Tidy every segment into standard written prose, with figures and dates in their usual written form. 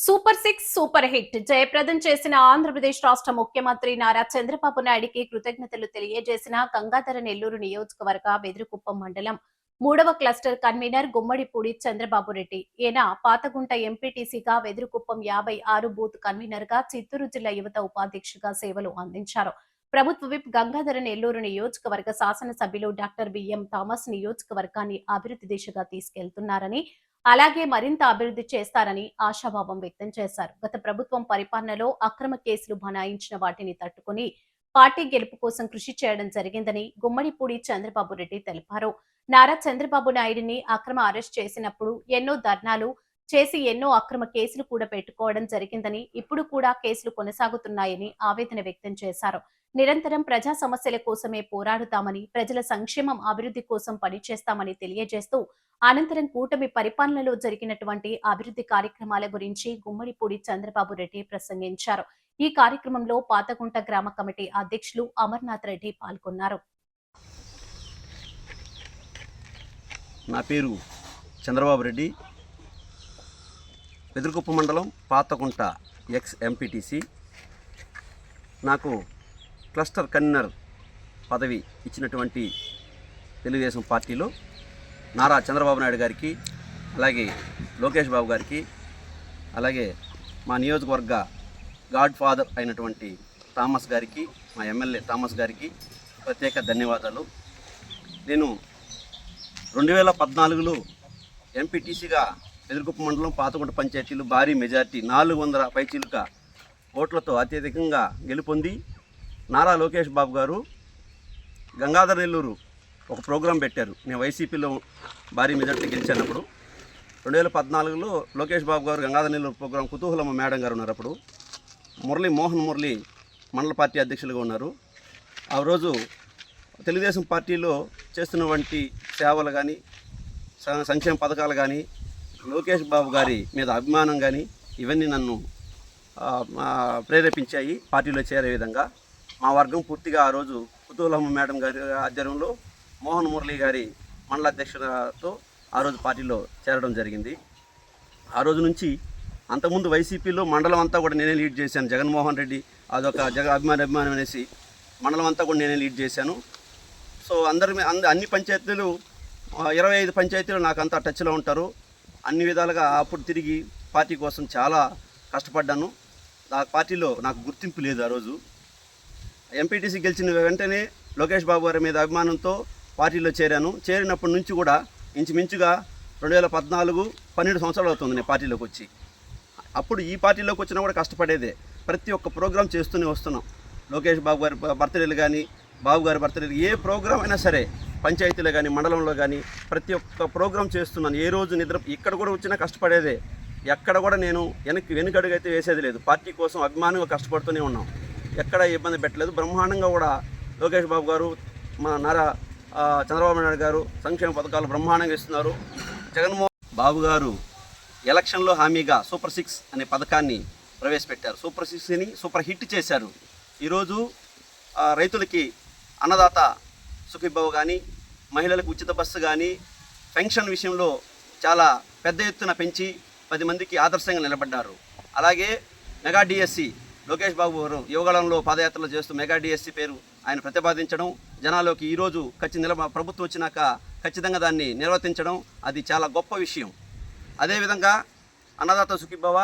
Super six super hit జయప్రదం చేసిన ఆంధ్రప్రదేశ్ రాష్ట్ర ముఖ్యమంత్రి నారా చంద్రబాబు నాయుడికి కృతజ్ఞతలు తెలియజేసిన గంగాధర నెల్లూరు నియోజకవర్గ బెదురుకుప్పం మండలం 3వ క్లస్టర్ కన్వీనర్ గుమ్మడిపూడి చంద్రబాబు రెడ్డి. ఈయన పాతగుంట ఎంపీటీసీగా, వెదురుకుప్పం 56 బూత్ కన్వీనర్ గా, చిత్తూరు జిల్లా యువత ఉపాధ్యక్షుగా సేవలు అందించారు. ప్రభుత్వ విప్ గంగాధర నెల్లూరు నియోజకవర్గ శాసనసభ్యులు డాక్టర్ బిఎం థామస్ నియోజకవర్గాన్ని అభివృద్ధి దిశగా తీసుకెళ్తున్నారని, అలాగే మరింత అభివృద్ధి చేస్తారని ఆశాభావం వ్యక్తం చేశారు. గత ప్రభుత్వం పరిపాలనలో అక్రమ కేసులు బనాయించిన వాటిని తట్టుకుని పార్టీ గెలుపు కోసం కృషి చేయడం జరిగిందని గుమ్మడిపూడి చంద్రబాబు రెడ్డి తెలిపారు. నారా చంద్రబాబు నాయుడిని అక్రమ అరెస్ట్ చేసినప్పుడు ఎన్నో ధర్నాలు చేసి ఎన్నో అక్రమ కేసులు కూడా పెట్టుకోవడం జరిగిందని, ఇప్పుడు కూడా కేసులు కొనసాగుతున్నాయని ఆవేదన వ్యక్తం చేశారు. నిరంతరం ప్రజా సమస్యల కోసమే పోరాడుతామని, ప్రజల సంక్షేమం అభివృద్ధి కోసం పనిచేస్తామని తెలియజేస్తూ, అనంతరం కూటమి పరిపాలనలో జరిగినటువంటి అభివృద్ధి కార్యక్రమాల గురించి గుమ్మడిపూడి చంద్రబాబు రెడ్డి ప్రసంగించారు. ఈ కార్యక్రమంలో పాతగుంట గ్రామ కమిటీ అధ్యక్షులు అమర్నాథ్ రెడ్డి పాల్గొన్నారు. నా పేరు చంద్రబాబు రెడ్డి, వెదురుకుప్ప మండలం పాతగుంట ఎక్స్ ఎంపీటీసీ. నాకు క్లస్టర్ కన్వీనర్ పదవి ఇచ్చినటువంటి తెలుగుదేశం పార్టీలో నారా చంద్రబాబు నాయుడు గారికి, అలాగే లోకేష్ బాబు గారికి, అలాగే మా నియోజకవర్గ గాడ్ ఫాదర్ అయినటువంటి థామస్ గారికి, మా ఎమ్మెల్యే థామస్ గారికి ప్రత్యేక ధన్యవాదాలు. నేను 2014లో ఎంపీటీసీగా వెదురుకుప్ప మండలం పాతగుంట పంచాయతీలు భారీ మెజార్టీ 400 పైచీలుక ఓట్లతో అత్యధికంగా గెలుపొంది నారా లోకేష్ బాబు గారు గంగాధర నెల్లూరు ఒక ప్రోగ్రాం పెట్టారు. నేను వైసీపీలో భారీ మెజార్టీ గెలిచినప్పుడు 2014లో లోకేష్ బాబు గారు గంగాధర నెల్లూరు ప్రోగ్రాం కుతూహలమ్మ మేడం గారు ఉన్నారు. అప్పుడు మోహన్ మురళి మండల పార్టీ అధ్యక్షులుగా ఉన్నారు. ఆ రోజు తెలుగుదేశం పార్టీలో చేస్తున్నటువంటి సేవలు కానీ, సంక్షేమ పథకాలు కానీ, లోకేష్ బాబు గారి మీద అభిమానం కానీ ఇవన్నీ నన్ను ప్రేరేపించాయి పార్టీలో చేరే విధంగా. మా వర్గం పూర్తిగా ఆ రోజు కుతూహలమ్మ మేడం గారి ఆధ్వర్యంలో మోహన్ మురళి గారి మండల అధ్యక్షులతో ఆ రోజు పార్టీలో చేరడం జరిగింది. ఆ రోజు నుంచి అంతకుముందు వైసీపీలో మండలం అంతా కూడా నేనే లీడ్ చేశాను. జగన్మోహన్ రెడ్డి అదొక అభిమానం అనేసి మండలం అంతా కూడా నేనే లీడ్ చేశాను. సో అన్ని పంచాయతీలు 25 పంచాయతీలు నాకు అంతా టచ్లో ఉంటారు. అన్ని విధాలుగా అప్పుడు తిరిగి పార్టీ కోసం చాలా కష్టపడ్డాను. ఆ పార్టీలో నాకు గుర్తింపు లేదు. ఆ రోజు ఎంపీటీసీ గెలిచిన వెంటనే లోకేష్ బాబు గారి మీద అభిమానంతో పార్టీలో చేరాను. చేరినప్పటి నుంచి కూడా ఇంచుమించుగా 2014 12 సంవత్సరాలు అవుతుంది నేను పార్టీలోకి వచ్చి. అప్పుడు ఈ పార్టీలోకి వచ్చినా కూడా కష్టపడేదే. ప్రతి ఒక్క ప్రోగ్రాం చేస్తూనే వస్తున్నాం. లోకేష్ బాబు గారి బర్త్డేలు కానీ, బాబు గారి బర్త్డేలు, ఏ ప్రోగ్రాం అయినా సరే పంచాయతీలో కానీ మండలంలో కానీ ప్రతి ఒక్క ప్రోగ్రాం చేస్తున్నాను. ఏ రోజు ఇక్కడ కూడా వచ్చినా కష్టపడేదే. ఎక్కడ కూడా నేను వెనుకడుగు అయితే వేసేది లేదు. పార్టీ కోసం అభిమానంగా కష్టపడుతూనే ఉన్నాం. ఎక్కడ ఇబ్బంది పెట్టలేదు. బ్రహ్మాండంగా కూడా లోకేష్ బాబు గారు, మా నారా చంద్రబాబు నాయుడు గారు సంక్షేమ పథకాలు బ్రహ్మాండంగా ఇస్తున్నారు. జగన్మోహన్ బాబు గారు ఎలక్షన్లో హామీగా సూపర్ 6 అనే పథకాన్ని ప్రవేశపెట్టారు. సూపర్ 6ని సూపర్ హిట్ చేశారు. ఈరోజు రైతులకి అన్నదాత సుఖీభవ కానీ, మహిళలకు ఉచిత బస్సు కానీ, పెన్షన్ విషయంలో చాలా పెద్ద ఎత్తున పెంచి 10 మందికి ఆదర్శంగా నిలబడ్డారు. అలాగే మెగా డిఎస్సి లోకేష్ బాబు గారు యువగళంలో పాదయాత్రలు చేస్తూ మెగా డిఎస్సి పేరు ఆయన ప్రతిపాదించడం, జనాల్లోకి ఈరోజు ప్రభుత్వం వచ్చినాక ఖచ్చితంగా దాన్ని నిర్వర్తించడం, అది చాలా గొప్ప విషయం. అదేవిధంగా అన్నదాత సుఖీభవ,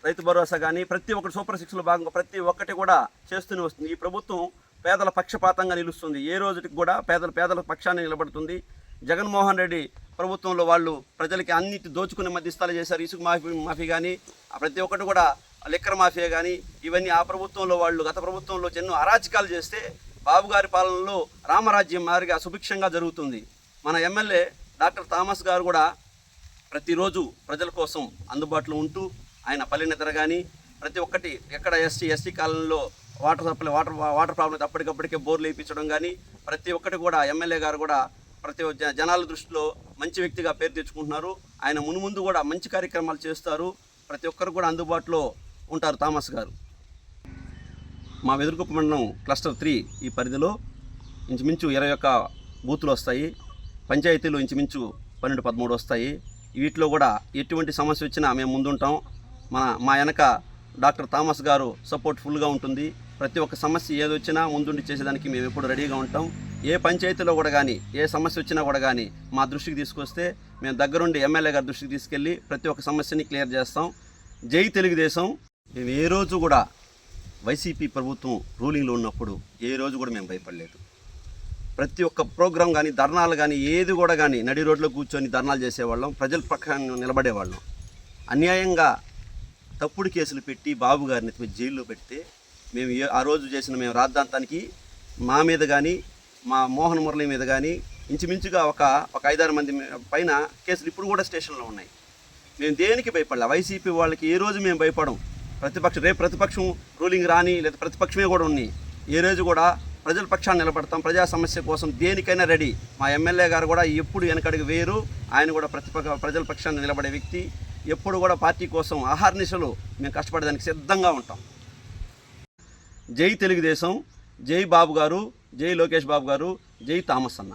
రైతు భరోసా కానీ ప్రతి ఒక్కటి సూపర్ 6లో భాగంగా ప్రతి ఒక్కటి కూడా చేస్తూనే వస్తుంది. ఈ ప్రభుత్వం పేదల పక్షపాతంగా నిలుస్తుంది. ఏ రోజుకి కూడా పేదల పక్షాన్ని నిలబడుతుంది. జగన్మోహన్ రెడ్డి ప్రభుత్వంలో వాళ్ళు ప్రజలకి అన్నిటి దోచుకునే మధ్యస్థాలు చేశారు. ఇసుక మాఫీ కానీ, ప్రతి ఒక్కటి కూడా లిక్కర్ మాఫియా కానీ, ఇవన్నీ ఆ ప్రభుత్వంలో వాళ్ళు గత ప్రభుత్వంలో ఎన్నో అరాచకాలు చేస్తే బాబు గారి పాలనలో రామరాజ్యం మారిగా సుభిక్షంగా జరుగుతుంది. మన ఎమ్మెల్యే డాక్టర్ థామస్ గారు కూడా ప్రతిరోజు ప్రజల కోసం అందుబాటులో ఉంటూ ఆయన పల్లె నిద్ర కానీ ప్రతి ఒక్కటి ఎక్కడ ఎస్టీ కాలనీలో వాటర్ ప్రాబ్లం అప్పటికప్పటికే బోర్లు వేయించడం కానీ ప్రతి ఒక్కటి కూడా ఎమ్మెల్యే గారు కూడా ప్రతి జనాల దృష్టిలో మంచి వ్యక్తిగా పేరు తెచ్చుకుంటున్నారు. ఆయన మున్ముందు కూడా మంచి కార్యక్రమాలు చేస్తారు. ప్రతి ఒక్కరు కూడా అందుబాటులో ఉంటారు థామస్ గారు. మా వెదురుకుప్ప మండలం క్లస్టర్ 3 ఈ పరిధిలో ఇంచుమించు 21 బూతులు వస్తాయి. పంచాయతీలు ఇంచుమించు 12-13 వస్తాయి. వీటిలో కూడా ఎటువంటి సమస్య వచ్చినా మేము ముందుంటాం. మా వెనక డాక్టర్ థామస్ గారు సపోర్ట్ ఫుల్గా ఉంటుంది. ప్రతి ఒక్క సమస్య ఏదొచ్చినా ముందుండి చేసేదానికి మేము ఎప్పుడు రెడీగా ఉంటాం. ఏ పంచాయతీలో కూడా కానీ ఏ సమస్య వచ్చినా కూడా కానీ మా దృష్టికి తీసుకొస్తే మేము దగ్గరుండి ఎమ్మెల్యే గారి దృష్టికి తీసుకెళ్ళి ప్రతి ఒక్క సమస్యని క్లియర్ చేస్తాం. జై తెలుగుదేశం. మేము ఏ రోజు కూడా వైసీపీ ప్రభుత్వం రూలింగ్లో ఉన్నప్పుడు ఏ రోజు కూడా మేము భయపడలేదు. ప్రతి ఒక్క ప్రోగ్రాం కానీ ధర్నాలు కానీ ఏది కూడా కానీ నడి రోడ్లో కూర్చొని ధర్నాలు చేసేవాళ్ళం, ప్రజల పక్షాన నిలబడేవాళ్ళం. అన్యాయంగా తప్పుడు కేసులు పెట్టి బాబు గారిని జైల్లో పెడితే మేము ఆ రోజు చేసిన మేము రాద్ధాంతానికి మా మీద కానీ మా మోహన్ మురళి మీద కానీ ఇంచుమించుగా ఒక 5-6 మంది పైన కేసులు ఇప్పుడు కూడా స్టేషన్లో ఉన్నాయి. మేము దేనికి భయపడలే. వైసీపీ వాళ్ళకి ఏ రోజు మేము భయపడం. రేపు ప్రతిపక్షం రూలింగ్ రాని లేదా ప్రతిపక్షమే కూడా ఉన్నాయి, ఏ రోజు కూడా ప్రజల పక్షాన్ని నిలబడతాం. ప్రజా సమస్య కోసం దేనికైనా రెడీ. మా ఎమ్మెల్యే గారు కూడా ఎప్పుడు వెనకడుగు వేరు. ఆయన కూడా ప్రజల పక్షాన్ని నిలబడే వ్యక్తి. ఎప్పుడు కూడా పార్టీ కోసం ఆహార్నిశలు మేము కష్టపడడానికి సిద్ధంగా ఉంటాం. జై తెలుగుదేశం, జై బాబు గారు, జై లోకేష్ బాబు గారు, జై థామస్ అన్న.